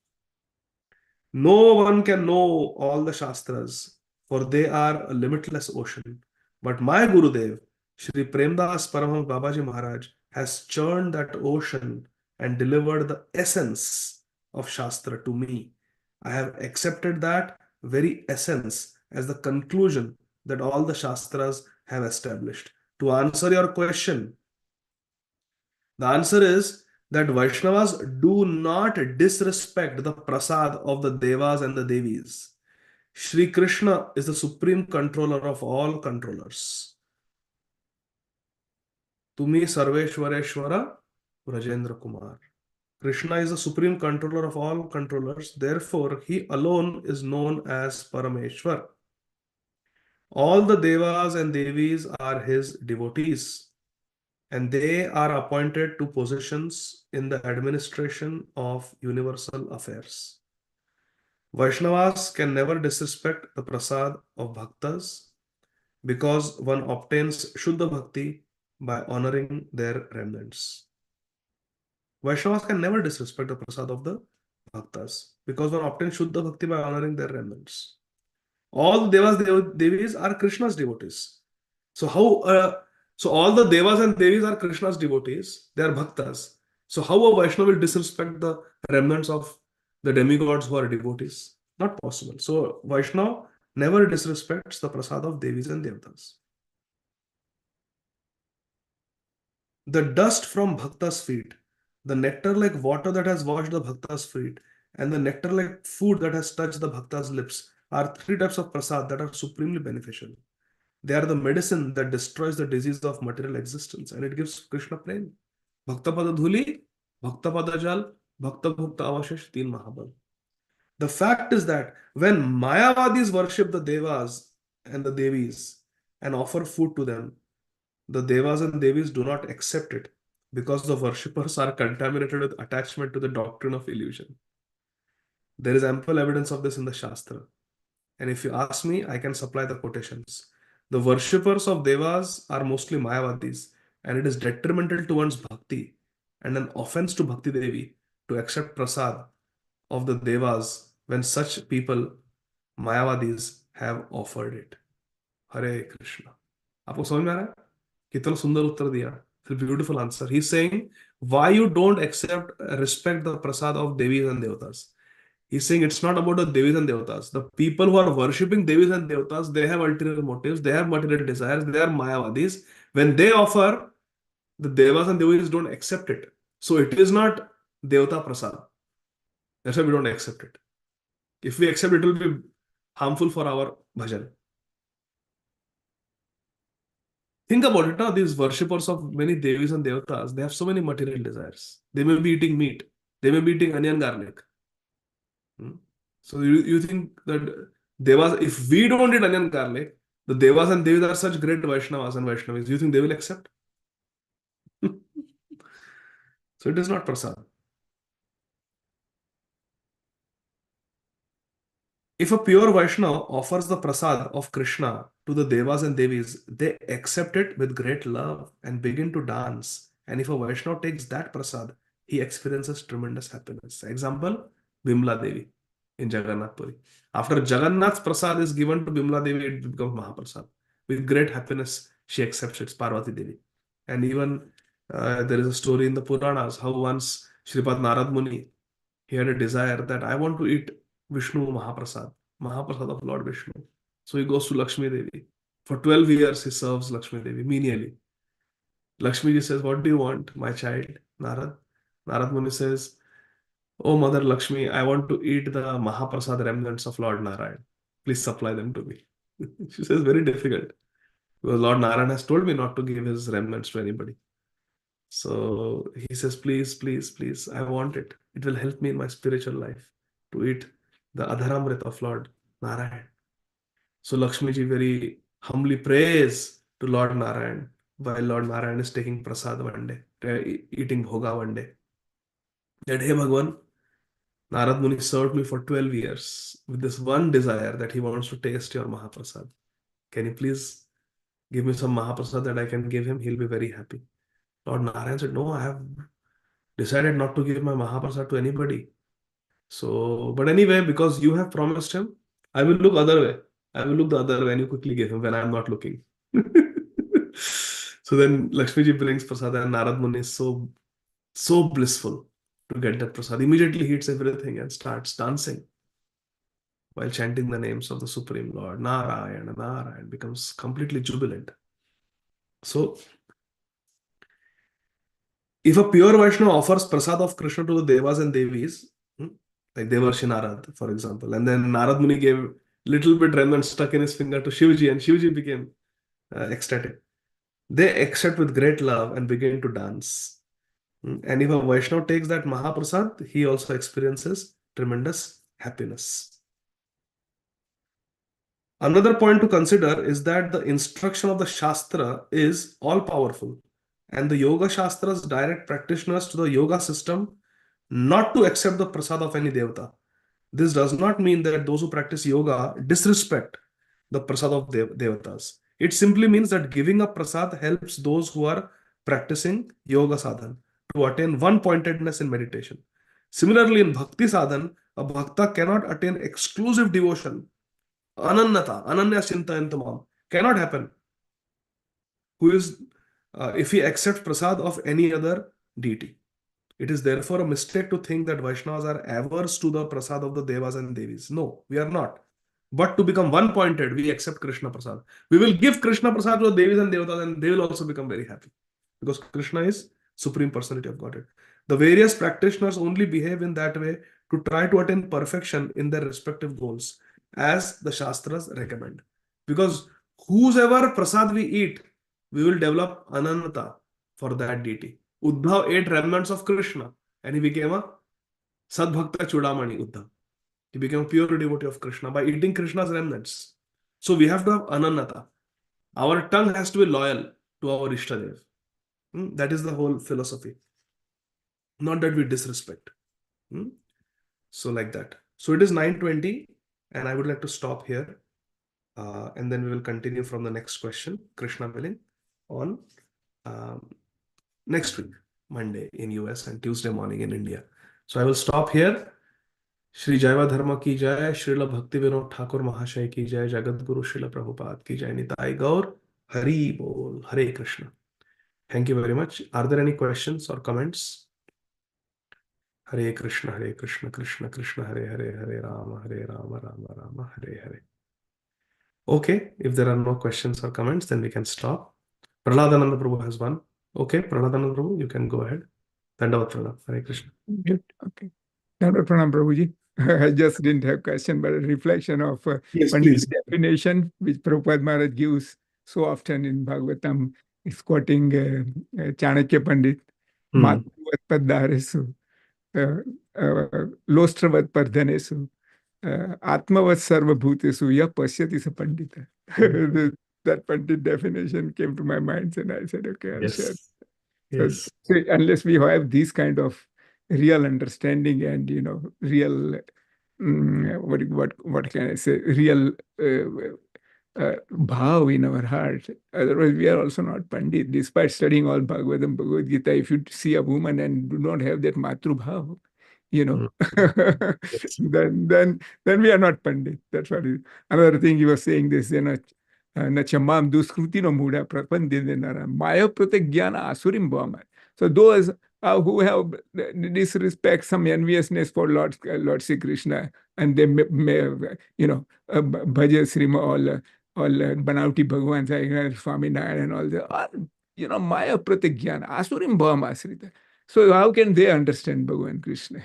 No one can know all the Shastras, for they are a limitless ocean. But my Gurudev, Shri Premdas Paramhams Babaji Maharaj, has churned that ocean and delivered the essence of Shastra to me. I have accepted that very essence as the conclusion that all the Shastras have established. To answer your question, the answer is that Vaishnavas do not disrespect the prasad of the Devas and the Devis. Shri Krishna is the supreme controller of all controllers. Tumi Sarveshwareshwara Rajendra Kumar. Krishna is the supreme controller of all controllers. Therefore, he alone is known as Parameshwar. All the Devas and Devis are his devotees, and they are appointed to positions in the administration of universal affairs. Vaishnavas can never disrespect the prasad of bhaktas because one obtains Shuddha Bhakti by honoring their remnants. Vaishnavas can never disrespect the prasad of the bhaktas because one obtains Shuddha Bhakti by honoring their remnants. All Devas Devis are Krishna's devotees. So all the Devas and Devis are Krishna's devotees. They are bhaktas. So how a Vaishnava will disrespect the remnants of the demigods who are devotees? Not possible. So Vaishnava never disrespects the prasad of Devis and Devatas. The dust from bhaktas' feet, the nectar like water that has washed the bhaktas' feet, and the nectar like food that has touched the bhaktas' lips are three types of prasad that are supremely beneficial. They are the medicine that destroys the disease of material existence, and it gives Krishna prem. Bhaktapada Dhuli, Bhaktapada Jal, Bhakta Bhukta Avashish, Teen Mahabal. The fact is that when Mayavadis worship the Devas and the Devis and offer food to them, the Devas and Devis do not accept it because the worshippers are contaminated with attachment to the doctrine of illusion. There is ample evidence of this in the Shastra. And if you ask me, I can supply the quotations. The worshippers of Devas are mostly Mayavadis, and it is detrimental to one's bhakti and an offense to Bhakti Devi to accept prasad of the Devas when such people, Mayavadis, have offered it. Hare Krishna. आपको समझ में आ रहा है? कितना सुंदर उत्तर दिया. It's a beautiful answer. He's saying why you don't accept, respect the prasad of Devis and Devatas. He's saying it's not about the Devis and Devatas. The people who are worshipping Devis and Devatas, they have ulterior motives, they have material desires, they are Mayavadis. When they offer, the Devas and Devis don't accept it. So it is not Devata Prasad. That's why we don't accept it. If we accept it, will be harmful for our bhajan. Think about it now, these worshippers of many Devis and Devatas, they have so many material desires. They may be eating meat, they may be eating onion garlic. Hmm? So you think that Devas, if we don't eat onion garlic, the Devas and Devis are such great Vaishnavas and Vaishnavis, you think they will accept? So it is not prasad. If a pure Vaishnava offers the prasad of Krishna to the Devas and Devis, they accept it with great love and begin to dance. And if a Vaishnava takes that prasad, he experiences tremendous happiness. Example, Bimla Devi in Jagannath Puri. After Jagannath's prasad is given to Bimla Devi, it becomes Mahaprasad. With great happiness, she accepts it, Parvati Devi. And even there is a story in the Puranas how once Shripad Narad Muni, he had a desire that I want to eat Vishnu Mahaprasad, Mahaprasad of Lord Vishnu. So he goes to Lakshmi Devi. For 12 years, he serves Lakshmi Devi menially. Lakshmi ji says, what do you want, my child, Narad? Narad Muni says, oh, Mother Lakshmi, I want to eat the Mahaprasad remnants of Lord Narayan. Please supply them to me. She says, very difficult. Because Lord Narayan has told me not to give his remnants to anybody. So he says, please, please, please, I want it. It will help me in my spiritual life to eat the Adharamrit of Lord Narayan. So Lakshmi ji very humbly prays to Lord Narayan while Lord Narayan is taking prasad one day, eating bhoga one day. That, hey Bhagwan, Narad Muni served me for 12 years with this one desire that he wants to taste your Mahaprasad. Can you please give me some Mahaprasad that I can give him? He'll be very happy. Lord Narayan said, no, I have decided not to give my Mahaprasad to anybody. So, but anyway, because you have promised him, I will look other way. I will look the other way and you quickly give him when I'm not looking. So then Lakshmi ji brings prasad and Narad Muni is so blissful to get that prasad. Immediately he eats everything and starts dancing while chanting the names of the Supreme Lord. Narayana, Narayana, becomes completely jubilant. So if a pure Vaishnava offers prasad of Krishna to the Devas and Devis, like Devarshi Narad, for example, and then Narad Muni gave little bit remnant stuck in his finger to Shivji, and Shivji became ecstatic. They accept with great love and begin to dance. And if a Vaishnava takes that Mahaprasad, he also experiences tremendous happiness. Another point to consider is that the instruction of the Shastra is all powerful, and the Yoga Shastras direct practitioners to the yoga system not to accept the prasad of any devata. This does not mean that those who practice yoga disrespect the prasad of devatas. It simply means that giving a prasad helps those who are practicing yoga sadhan to attain one-pointedness in meditation. Similarly, in bhakti sadhan, a bhakta cannot attain exclusive devotion. Ananyata, ananya chintayantamam, cannot happen. Who is, if he accepts prasad of any other deity. It is therefore a mistake to think that Vaishnavas are averse to the prasad of the Devas and Devis. No, we are not. But to become one-pointed, we accept Krishna prasad. We will give Krishna prasad to the Devis and Devatas and they will also become very happy. Because Krishna is Supreme Personality of Godhead. The various practitioners only behave in that way to try to attain perfection in their respective goals, as the Shastras recommend. Because whosoever prasad we eat, we will develop ananta for that deity. Uddhav ate remnants of Krishna and he became a Sadbhakta Chudamani Uddhav. He became a pure devotee of Krishna by eating Krishna's remnants. So we have to have anannata. Our tongue has to be loyal to our Ishtadev. That is the whole philosophy. Not that we disrespect. So like that. So it is 9:20 and I would like to stop here. And then we will continue from the next question, Krishna willing, on next week, Monday in US and Tuesday morning in India. So I will stop here. Shri जैवा धर्म की जय, श्रील भक्ति विनोद ठाकुर महाशय की जय, जगत गुरु श्रील प्रभुपाद की जय, निताई गौर, हरि बोल, हरे Krishna. Thank you very much. Are there any questions or comments? Hare Krishna, Krishna Krishna, Hare Rama, Rama Rama, Hare Hare. Okay, if there are no questions or comments, then we can stop. Prahladananda Prabhu has one. Okay, Prahladananda Prabhu, you can go ahead. Dandavat Pranam. Hare Krishna. Good. Okay. Dandavat Pranam, Prabhuji. I just didn't have question, but a reflection of Yes, Pandit's please. definition, which Prabhupada Maharaj gives so often in Bhagavatam, is quoting Chanakya Pandit, Hmm. Matruvat Paddaresu, Lostravat Pardhanesu, Atmavat Sarva Bhutesu, Ya Pasyati Sa Pandita. That Pandit definition came to my mind, and I said, okay, I'll share. Yes. Yes. So unless we have this kind of real understanding and real what can I say, real bhav in our heart, otherwise we are also not pandit. Despite studying all Bhagavatam, Bhagavad Gita, if you see a woman and do not have that matru bhav, Hmm. Yes. then we are not pandit. That's what it is. Another thing you were saying this, na chamam duskrutino muda prapandinara maya pratyajnana asurim bhama. So those who have disrespect, some enviousness for Lord Sri Krishna, and they may bhaja Srima, all banauti Bhagwan, Swami Narayan and all that, are, maya pratyajnana asurim bhama asrita. So how can they understand Bhagavan Krishna?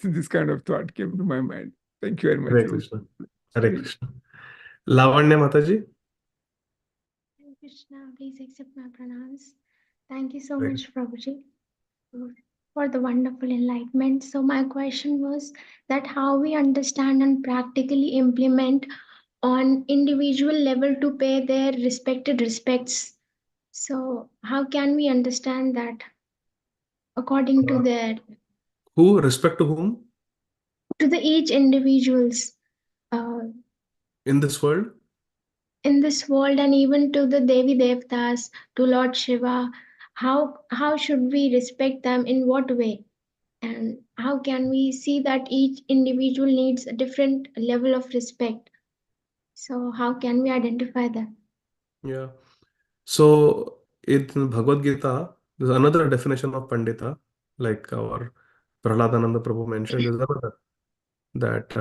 This kind of thought came to my mind. Thank you very much, Hare Prabhu. Krishna. Hare Krishna. Lavanya Mataji. Hare Krishna, please accept my pranams. Thank you so Hare much, Prabhuji, for the wonderful enlightenment. So my question was that how we understand and practically implement on individual level to pay their respected respects. So how can we understand that according to their Who? Respect to whom? to the each individuals uh, In this world? in this world, and even to the Devi Devtas, to Lord Shiva? How should we respect them? In what way? And how can we see that each individual needs a different level of respect? So how can we identify that? Yeah. So in Bhagavad Gita, there's another definition of Pandita, like our Prahladananda Prabhu mentioned. There's another that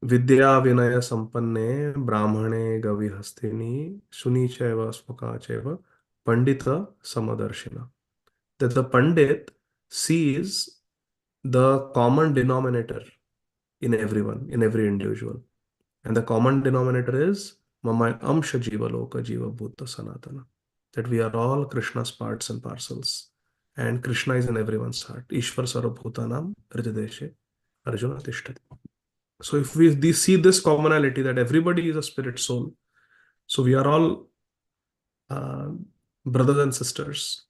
Vidya Vinaya Sampanne Brahmane Gavihastini Suni Chaiva Smuka Chaiva Pandita Samadarshina. That the Pandit sees the common denominator in everyone, in every individual. And the common denominator is Mama Amsha Jiva Loka Jiva Bhuta Sanatana. That we are all Krishna's parts and parcels. And Krishna is in everyone's heart. Ishvar Sarvabhutanam Hrideshe Arjuna Tishtati. So if we see this commonality that everybody is a spirit soul, so we are all uh, brothers and sisters,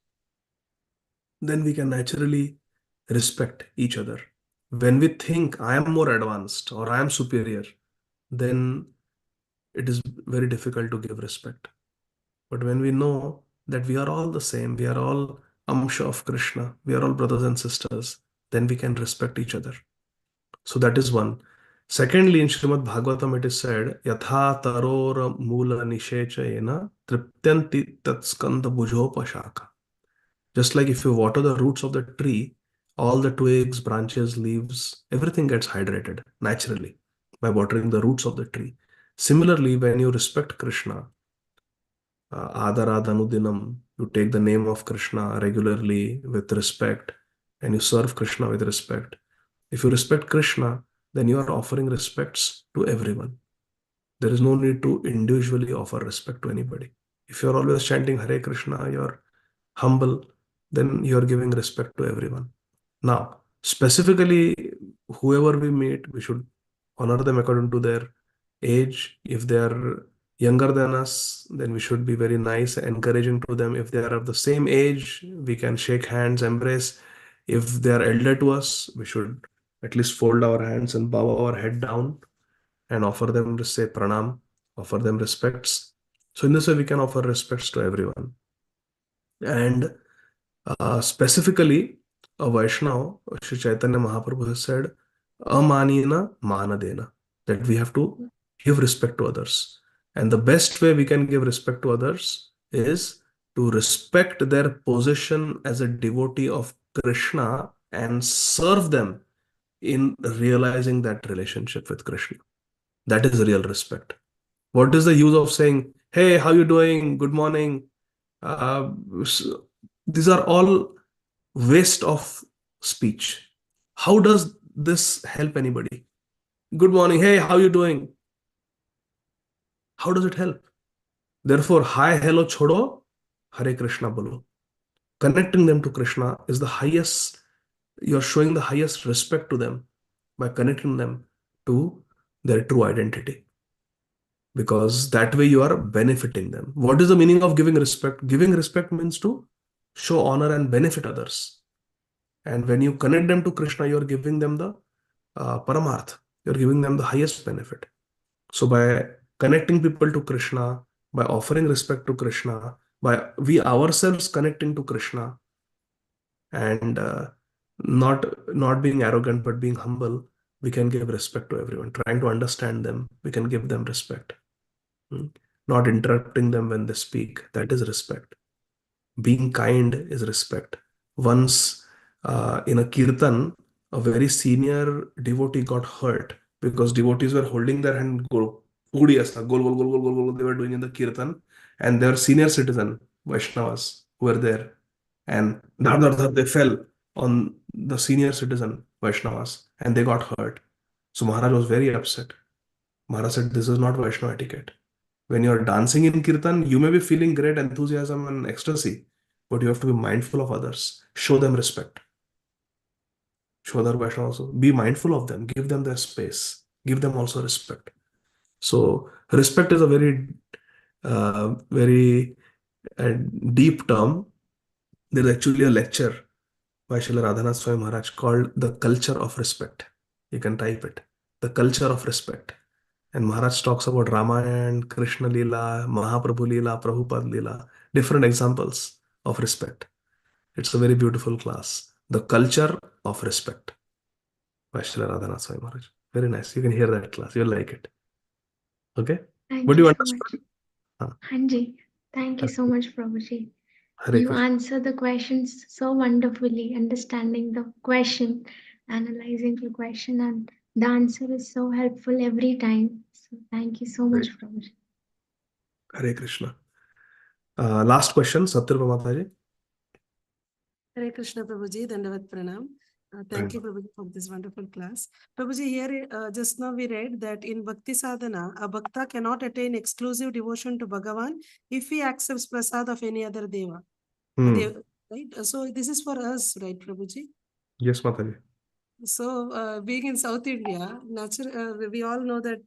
then we can naturally respect each other. When we think I am more advanced or I am superior, then it is very difficult to give respect. But when we know that we are all the same, we are all Amsha of Krishna, we are all brothers and sisters, then we can respect each other. So that is one. Secondly, in Srimad Bhagavatam, it is said, Yatha tarora mula nishechayena triptyanti tatskanda bhujopashaka. Just like if you water the roots of the tree, all the twigs, branches, leaves, everything gets hydrated naturally by watering the roots of the tree. Similarly, when you respect Krishna, Adaradhanudinam, you take the name of Krishna regularly with respect and you serve Krishna with respect. If you respect Krishna, then you are offering respects to everyone. There is no need to individually offer respect to anybody. If you're always chanting Hare Krishna, you're humble, then you're giving respect to everyone. Now, specifically, whoever we meet, we should honor them according to their age. If they are younger than us, then we should be very nice, encouraging to them. If they are of the same age, we can shake hands, embrace. If they are elder to us, we should at least fold our hands and bow our head down and offer them to say pranam, offer them respects. So in this way, we can offer respects to everyone. And specifically, a Vaishnava, Sri Chaitanya Mahaprabhu has said, Amanina Manadena, that we have to give respect to others. And the best way we can give respect to others is to respect their position as a devotee of Krishna and serve them in realizing that relationship with Krishna. That is real respect. What is the use of saying, hey, how you doing? Good morning. Uh, these are all waste of speech. How does this help anybody? Good morning. Hey, how you doing? How does it help? Therefore, hi, hello, chodo, Hare Krishna bolo. Connecting them to Krishna is the highest, you're showing the highest respect to them by connecting them to their true identity. Because that way you are benefiting them. What is the meaning of giving respect? Giving respect means to show honor and benefit others. And when you connect them to Krishna, you're giving them the paramarth. You're giving them the highest benefit. So by connecting people to Krishna, by offering respect to Krishna, by we ourselves connecting to Krishna, and not being arrogant but being humble, we can give respect to everyone. Trying to understand them, we can give them respect. Not interrupting them when they speak, that is respect. Being kind is respect. Once in a kirtan, a very senior devotee got hurt because devotees were holding their hand gol, they were doing in the kirtan, and their senior citizen Vaishnavas who were there, and they fell on the senior citizen Vaishnavas and they got hurt. So Maharaj was very upset. Maharaj said, this is not Vaishnava etiquette. When you're dancing in kirtan, you may be feeling great enthusiasm and ecstasy, but you have to be mindful of others. Show them respect. Show other Vaishnavas also. Be mindful of them. Give them their space. Give them also respect. So respect is a very deep term. There is actually a lecture by Srila Radhanath Swami Maharaj called The Culture of Respect. You can type it. The Culture of Respect. And Maharaj talks about Ramayana, Krishna Leela, Mahaprabhu Leela, Prabhupada Leela, different examples of respect. It's a very beautiful class. The Culture of Respect by Srila Radhanath Swami Maharaj. Very nice. You can hear that class. You'll like it. Okay? Thank Would you you so understand? much. Huh. Hanji, thank you so much, Prabhuji. Hare You Krishna. answer the questions so wonderfully, understanding the question, analyzing the question, and the answer is so helpful every time. So thank you so much, Prabhuji. Hare Krishna. Last question, Satyarva Mataji. Hare Krishna Prabhuji, Dandavat Pranam. Thank you, Prabhuji, for this wonderful class. Prabhuji, here just now we read that in Bhakti Sadhana, a Bhakta cannot attain exclusive devotion to Bhagavan if he accepts prasad of any other Deva. Right? So this is for us, right, Prabhuji? Yes, Mataji. So, being in South India, we all know that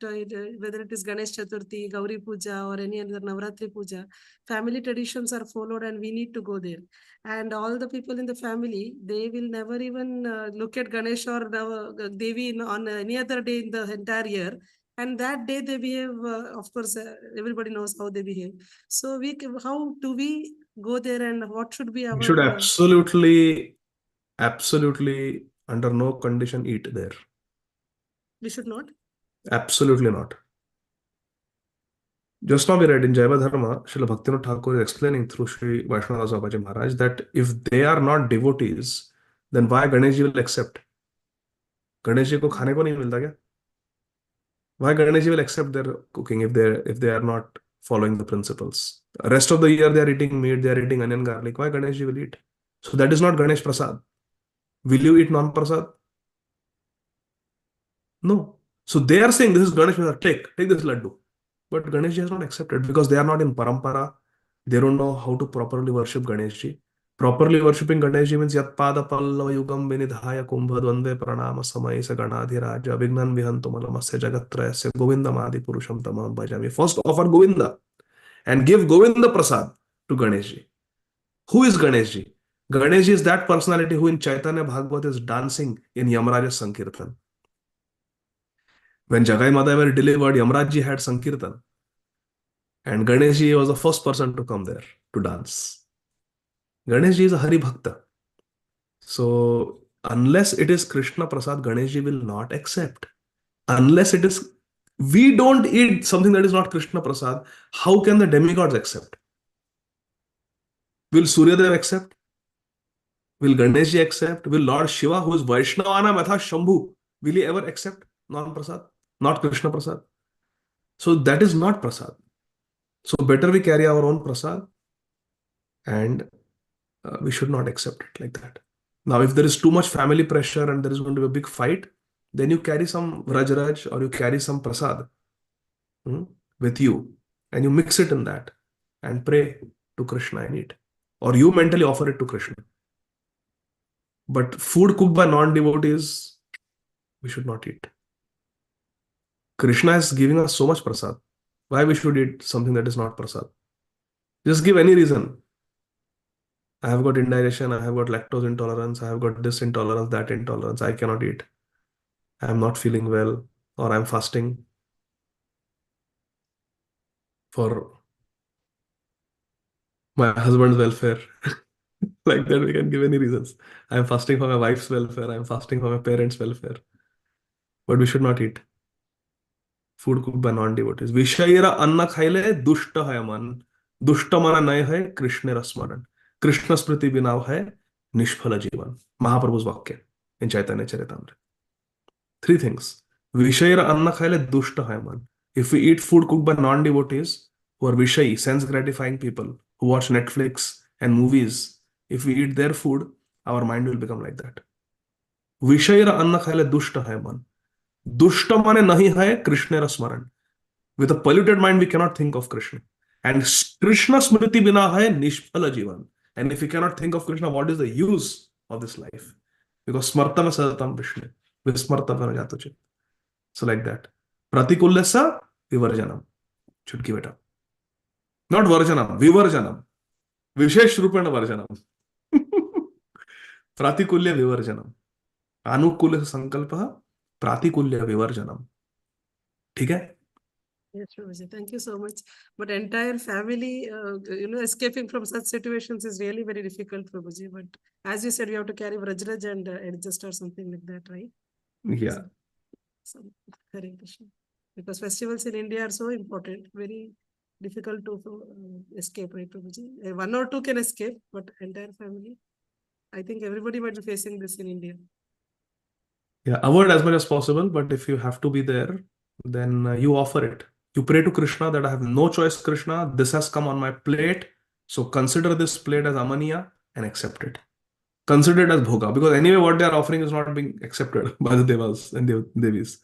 whether it is Ganesh Chaturthi, Gauri Puja, or any other Navratri Puja, family traditions are followed and we need to go there. And all the people in the family, they will never even look at Ganesh or Devi on any other day in the entire year. And that day they behave, of course, everybody knows how they behave. So, how do we go there and what should be our... You should absolutely, under no condition eat there. We should not? Absolutely not. Just now we read in Jaiva Dharma, Srila Bhaktivinoda Thakur is explaining through Sri Vaishnava Babaji Maharaj that if they are not devotees, then why Ganeshji will accept? Ganeshji ko khane ko nahi milta kya? Why Ganeshji will accept their cooking if they are not following the principles? Rest of the year they are eating meat, they are eating onion garlic. Why Ganeshji will eat? So that is not Ganesh Prasad. Will you eat non-prasad? No. So they are saying this is Ganesh Prasad. Take this laddu. But Ganeshji has not accepted because they are not in parampara. They don't know how to properly worship Ganeshji. Properly worshipping Ganeshji means Yat Pada Pallava Yugam Vinidhaya Kumbha Dvandve Pranama Samai Se Ganadhiraja Vignan Vihantu Malamasya Jagatrayasya Govindam Adi Purusham Tamam Bhajami. First offer Govinda and give Govinda Prasad to Ganeshji. Who is Ganeshji? Ganeshji is that personality who in Chaitanya Bhagavat is dancing in Yamraja's Sankirtan. When Jagai Madai were delivered, Yamrajji had Sankirtan. And Ganeshji was the first person to come there to dance. Ganeshji is a Hari Bhakta. So, unless it is Krishna Prasad, Ganeshji will not accept. Unless it is, we don't eat something that is not Krishna Prasad, how can the demigods accept? Will Suryadev accept? Will Ganeshji accept? Will Lord Shiva, who is Vaishnavana Matha Shambhu, will he ever accept non-prasad? Not Krishna prasad. So that is not prasad. So better we carry our own prasad, and we should not accept it like that. Now, if there is too much family pressure and there is going to be a big fight, then you carry some Vrajraj or you carry some prasad with you, and you mix it in that and pray to Krishna and eat. Or you mentally offer it to Krishna. But food cooked by non-devotees, we should not eat. Krishna is giving us so much prasad. Why we should eat something that is not prasad? Just give any reason. I have got indigestion, I have got lactose intolerance, I have got this intolerance, that intolerance, I cannot eat. I am not feeling well, or I am fasting for my husband's welfare. Like that, we can give any reasons. I am fasting for my wife's welfare, I am fasting for my parents' welfare. But we should not eat food cooked by non-devotees. Vishayira anna khaile dushta hai man. Dushta mana nahi hai Krishna rasmaran. Krishna smriti binav hai nishphala jivan. Mahaprabhu's vakya in Chaitanya Charitamrita. Three things. Vishayira anna khaile dushta hai man. If we eat food cooked by non-devotees who are vishayi, sense-gratifying people, who watch Netflix and movies, if we eat their food, our mind will become like that. Vishayira anna khaile dushta hai man. Dushta mane nahi hai Krishna rasmaran. With a polluted mind, we cannot think of Krishna. And Krishna smriti bina hai nishphala jivan. And if we cannot think of Krishna, what is the use of this life? Because smartam sadatam Vishnu. Vismarta parajato chit. So like that. Pratikulyasa vivarjanam. Should give it up. Not varjanam, vivarjanam. Vishesh rupena varjanam. Pratikulya vivarjanam. Anukulya sankalpa pratikulya vivarjanam. ठीक है? Yes, Prabhuji, thank you so much. But entire family, escaping from such situations is really very difficult, Prabhuji. But as you said, you have to carry Vrajraj and adjust or something like that, right? Yeah. So, Hare Krishna. Because festivals in India are so important, very difficult to escape, right, Prabhuji? One or two can escape, but entire family, I think everybody might be facing this in India. Yeah, avoid as much as possible, but if you have to be there, then you offer it. You pray to Krishna that I have no choice, Krishna. This has come on my plate. So consider this plate as amaniya and accept it. Consider it as bhoga, because anyway, what they are offering is not being accepted by the devas and devis.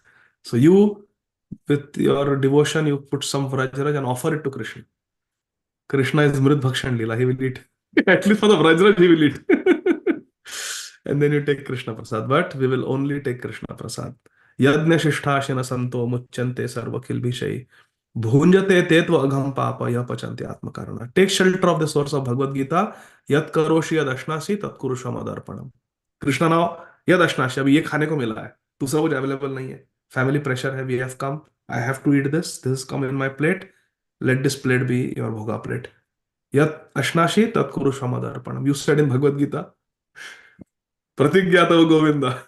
So you, with your devotion, you put some Vrajraj and offer it to Krishna. Krishna is Mrid Bhakshan Leela. He will eat. At least for the Vrajraj, he will eat. And then you take Krishna Prasad. But we will only take Krishna Prasad. Yadnya Shishtashena Santo Muchante Sarvakil Bhishai Bhunjate Tetva Agham Papa Yapachanti Atmakarana. Take shelter of the source of Bhagavad Gita. Yad Karoshi Yad Ashnasi Tat Kurusham Adarpanam. Krishna now, Yad Ashnasi. Abhi ye khane ko mila hai. Dusra kuch available nahi hai. Family pressure hai. We have come. I have to eat this. This has come in my plate. Let this plate be your bhoga plate. Yad Ashnasi Tat Kurusham Adarpanam. You said in Bhagavad Gita, Pratigyata Govinda.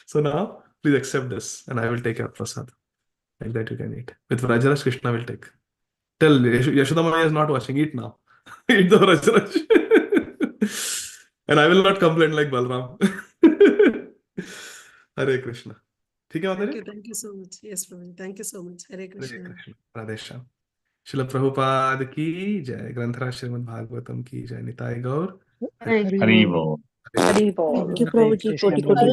So now, please accept this, and I will take your prasad. Like that you can eat. With Vrajraj, Krishna will take. Tell Yashoda Maya is not watching. Eat now. Eat the Vrajraj. And I will not complain like Balram. Hare Krishna. ठीक है माता जी? Thank you so much. Yes, Prabhuji. Thank you so much. Hare Krishna. हरे कृष्ण. राधे श्याम. श्रील प्रभुपाद की जय. ग्रंथराज श्रीमद् भागवतम की जय. निताय गौर. Haribo. Hare Haribo. Thank you, Prabhuji. Koti koti